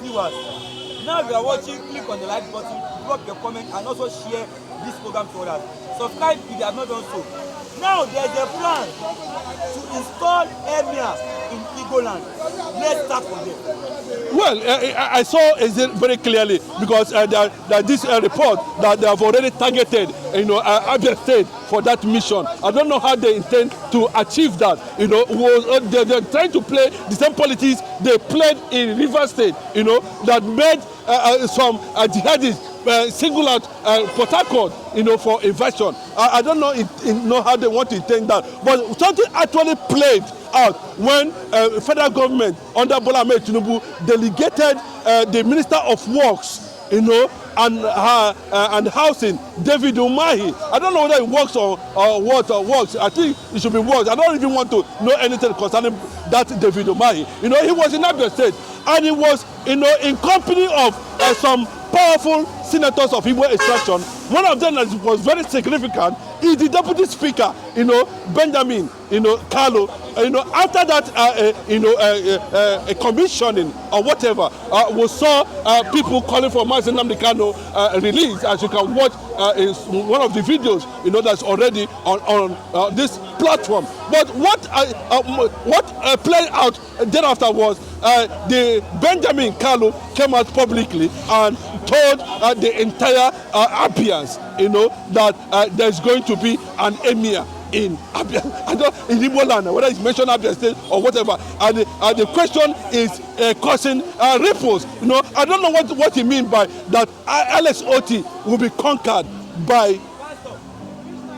viewers, now you are watching, click on the like button, drop your comment, and also share this program to others. Subscribe if you have not done so. Now there is a plan to install Emir in Igbo land. Let's start from there. Well, I saw it very clearly because there this report that they have already targeted, Abia State for that mission. I don't know how they intend to achieve that. They're trying to play the same politics they played in Rivers State. That made some jihadists single out Port Harcourt, for invasion. I don't know how they want to intend that, but something actually played out when federal government under Bola Ahmed Tinubu delegated the Minister of Works, and housing, David Umahi. I don't know whether it works or what works. I think it should be works. I don't even want to know anything concerning that David Umahi. He was in Abia State, and he was, in company of some powerful senators of Igbo extraction. One of them that was very significant is the deputy speaker, Benjamin, Kanu. After that, a commissioning or whatever, we saw people calling for Nnamdi Kanu release. As you can watch, is one of the videos, that's already on this platform. But what played out thereafter was the Benjamin Kanu came out publicly and told the entire Abians, that there's going to be an emir in Abia, in Igbo land, whether it's mentioned Abia State or whatever. And the question is causing ripples. I don't know what he means by that. Alex Oti will be conquered by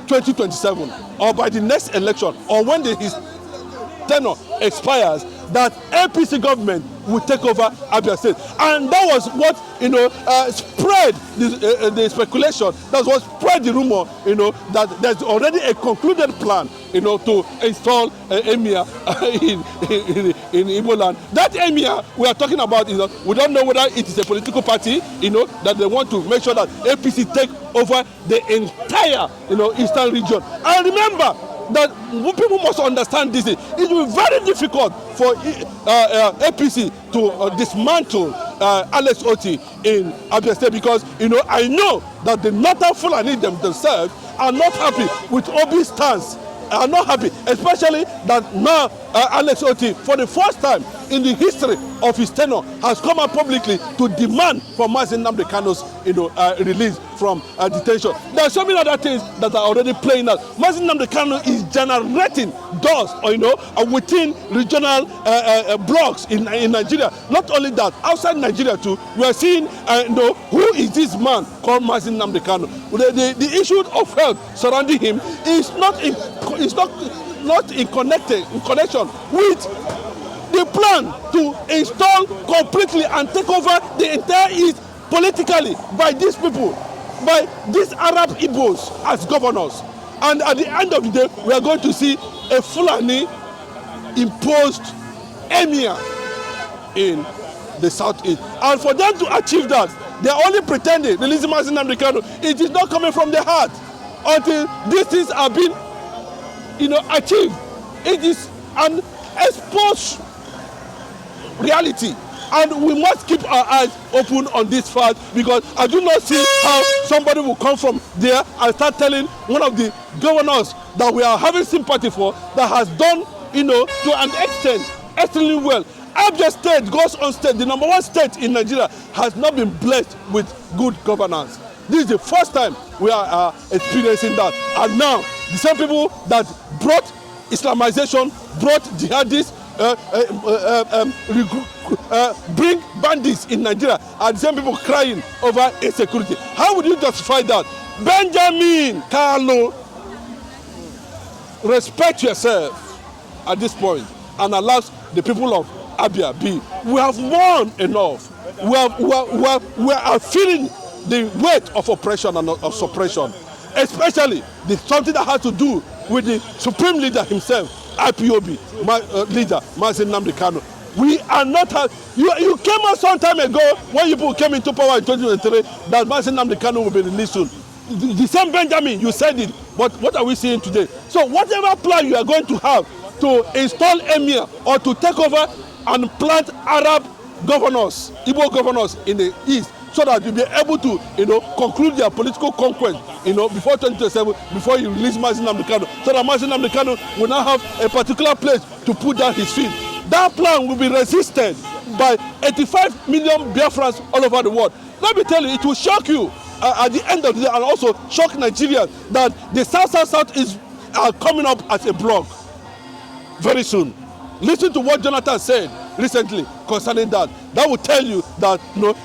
2027 or by the next election, or when his tenure expires, that APC government will take over Abia State. And that was what, spread the speculation. That's what spread the rumor, that there's already a concluded plan, to install Emir in Igbo land. That Emir we are talking about, we don't know whether it is a political party, that they want to make sure that APC take over the entire, eastern region. And remember, that people must understand this. It will be very difficult for APC to dismantle Alex Oti in Abia State, because I know that the northern Fulani themselves are not happy with Obi's stance. Are not happy, especially that now Alex Oti, for the first time in the history of his tenure, has come out publicly to demand for Nnamdi Kanu's release from detention. There are so many other things that are already playing out. Nnamdi Kanu is generating dust, within regional blocks in Nigeria. Not only that, outside Nigeria too, we are seeing who is this man called Nnamdi Kanu. The issue of health surrounding him is not in connection with the plan to install completely and take over the entire East politically by these people, by these Arab Igbos as governors. And at the end of the day, we are going to see a Fulani imposed emir in the southeast. And for them to achieve that, they are only pretending, releasing Nnamdi Kanu. It is not coming from the heart until these things have been achieved. It is an exposed reality, and we must keep our eyes open on this fact, because I do not see how somebody will come from there and start telling one of the governors that we are having sympathy for, that has done, to an extent, extremely well. Abia State goes on state, the #1 state in Nigeria, has not been blessed with good governance. This is the first time we are experiencing that. And now, the same people that brought Islamization, brought jihadists, bring bandits in Nigeria, are the same people crying over insecurity. How would you justify that? Benjamin Kanu, respect yourself at this point and allow the people of Abia be. We have won enough. We are feeling the weight of oppression and of suppression, especially something that has to do with the supreme leader himself, IPOB, leader, Nnamdi Kanu. We are not, you came out some time ago when you came into power in 2023 that Nnamdi Kanu will be released soon. The same Benjamin, you said it, but what are we seeing today? So whatever plan you are going to have to install Emir or to take over and plant Arab governors, Igbo governors in the east, so that you'll be able to, conclude their political conquest, before 2027, before you release Nnamdi Kanu, so that Nnamdi Kanu will now have a particular place to put down his feet. That plan will be resisted by 85 million Biafrans all over the world. Let me tell you, it will shock you at the end of the day, and also shock Nigerians, that the South is coming up as a bloc very soon. Listen to what Jonathan said recently concerning that. That will tell you that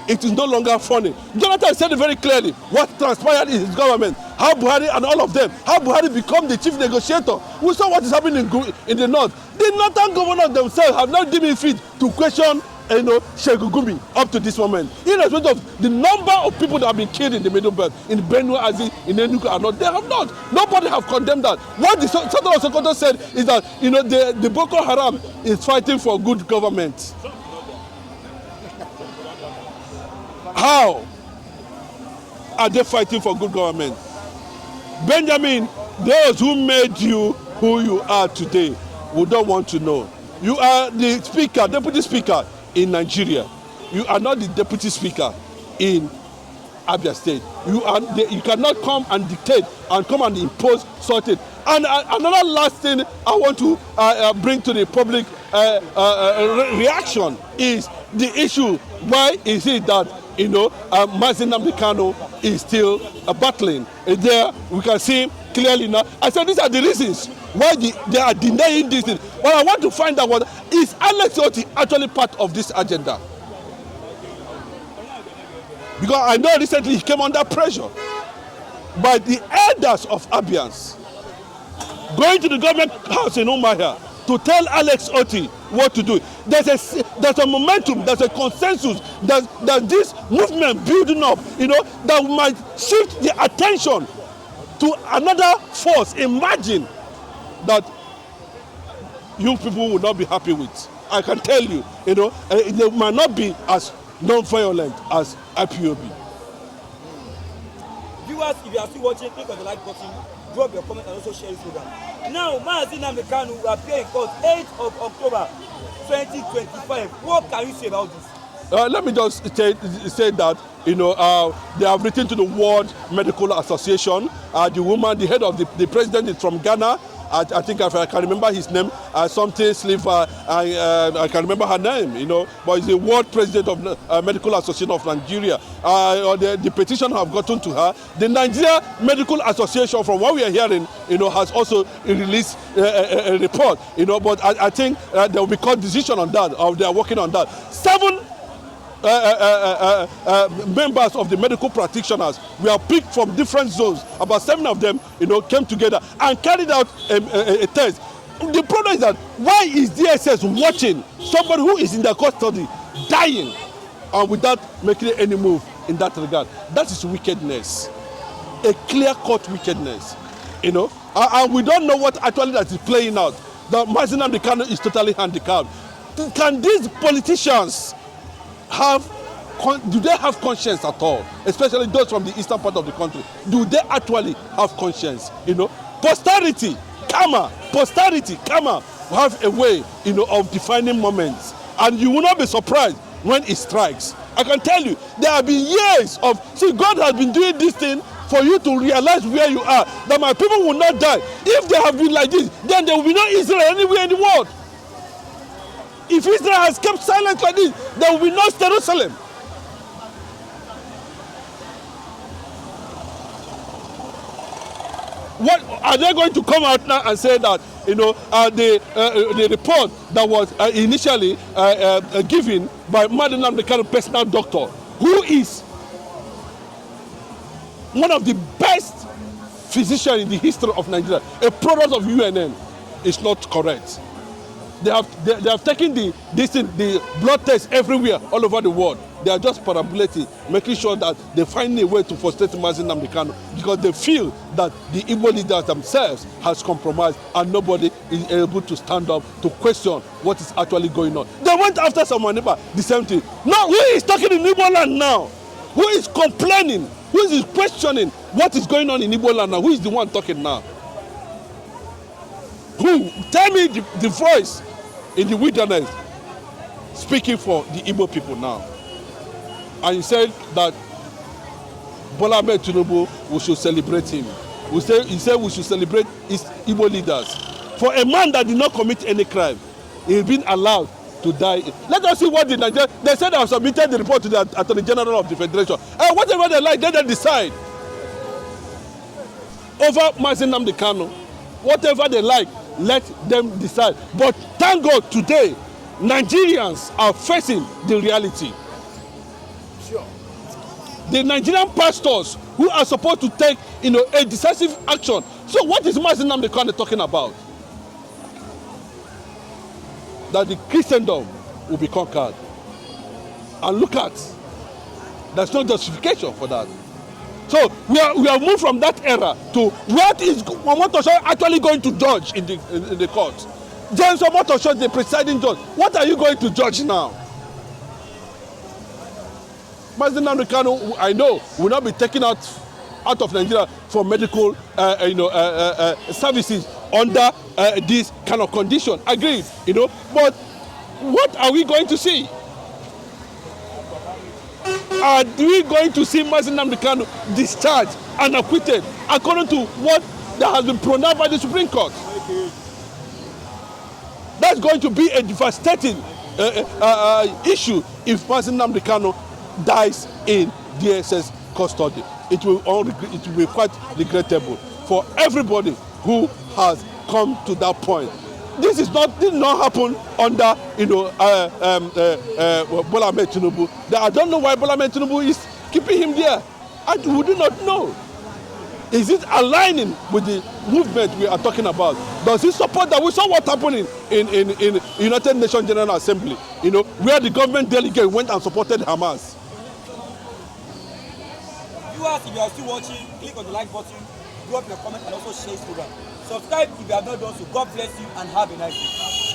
it is no longer funny. Jonathan said it very clearly what transpired in his government, how Buhari and all of them, how Buhari become the chief negotiator. We saw what is happening in the north. The northern governors themselves have not deemed fit to question Sheikh Gumi up to this moment. Irrespective of the number of people that have been killed in the Middle Belt, in Benue, Azi, in Enugu, and not, they have not. Nobody have condemned that. What the Southern of Sokoto said is that the Boko Haram is fighting for good government. How are they fighting for good government? Benjamin, those who made you who you are today, we don't want to know. You are the speaker, deputy speaker in Nigeria. You are not the deputy speaker in Abia State. You cannot come and dictate and come and impose something. And another last thing I want to bring to the public reaction is the issue. Why is it that Nnamdi Kanu is still battling? There we can see clearly now. I said these are the reasons why they are denying this thing. But I want to find out is Alex Otti actually part of this agenda? Because I know recently he came under pressure by the elders of Abians going to the government house in Umuahia to tell Alex Otti what to do. There's a momentum, there's a consensus that this movement building up, that might shift the attention to another force. Imagine that you people will not be happy with. I can tell you, they might not be as non-violent as IPOB. Viewers, if you are still watching, click on the like button, drop your comment, and also share this program. Now, Nnamdi Kanu will appear in court 8th of October 2025. What can you say about this? Let me just say that they have written to the World Medical Association. The woman, the head of the president, is from Ghana. I think if I can remember his name, something Sliver. I can remember her name. But he's the World President of Medical Association of Nigeria. The petition have gotten to her. The Nigeria Medical Association, from what we are hearing, has also released a report. But I think there will be court decision on that, or they are working on that. 7 members of the medical practitioners were picked from different zones. About 7 of them, came together and carried out a test. The problem is that why is DSS watching somebody who is in their custody dying and without making any move in that regard? That is wickedness, a clear-cut wickedness. And we don't know what actually that is playing out. That Nnamdi Kanu is totally handicapped. Can these politicians do they have conscience at all? Especially those from the eastern part of the country. Do they actually have conscience? Posterity, karma, have a way, of defining moments. And you will not be surprised when it strikes. I can tell you, there have been years of, God has been doing this thing for you to realize where you are, that my people will not die. If they have been like this, then there will be no Israel anywhere in the world. If Israel has kept silent like this, there will be no Jerusalem. What are they going to come out now and say that the report that was initially given by Nnamdi Kanu personal doctor, who is one of the best physicians in the history of Nigeria, a product of UNN, is not correct? They have taken the blood tests everywhere, all over the world. They are just parabolating, making sure that they find a way to frustrate Nnamdi Kanu, because they feel that the Igbo leaders themselves has compromised and nobody is able to stand up to question what is actually going on. They went after someone about the same thing. Now, who is talking in Igbo land now? Who is complaining? Who is questioning what is going on in Igbo land now? Who is the one talking now? Who? Tell me the voice in the wilderness speaking for the Igbo people now. And he said that Bola Ahmed Tinubu, we should celebrate him. He said we should celebrate his Igbo leaders. For a man that did not commit any crime, he's been allowed to die. Let us see what the Nigeria. They said they have submitted the report to the Attorney General of the Federation. Whatever they like, they decide. Over Nnamdi Kanu, whatever they like, let them decide. But thank God today, Nigerians are facing the reality. Sure. The Nigerian pastors who are supposed to take, a decisive action. So what is Nnamdi Kanu talking about? That the Christendom will be conquered. And look at, there's no justification for that. So we have moved from that era to what is Omotosho actually going to judge in the court. James Omotosho, the presiding judge, what are you going to judge now? Nnamdi Kanu, I know, will not be taken out of Nigeria for medical services under this kind of condition. Agreed, But what are we going to see? Are we going to see Nnamdi Kanu discharged and acquitted according to what that has been pronounced by the Supreme Court? That's going to be a devastating issue if Nnamdi Kanu dies in DSS custody. It will be quite regrettable for everybody who has come to that point. This did not happen under Bola Ahmed Tinubu. I don't know why Bola Ahmed Tinubu is keeping him there. We do not know. Is it aligning with the movement we are talking about? Does he support that? We saw what happened in United Nations General Assembly, where the government delegate went and supported Hamas. Viewers, if you are still watching, click on the like button, drop your comment, and also share this program. Subscribe if you have not done so. God bless you and have a nice day.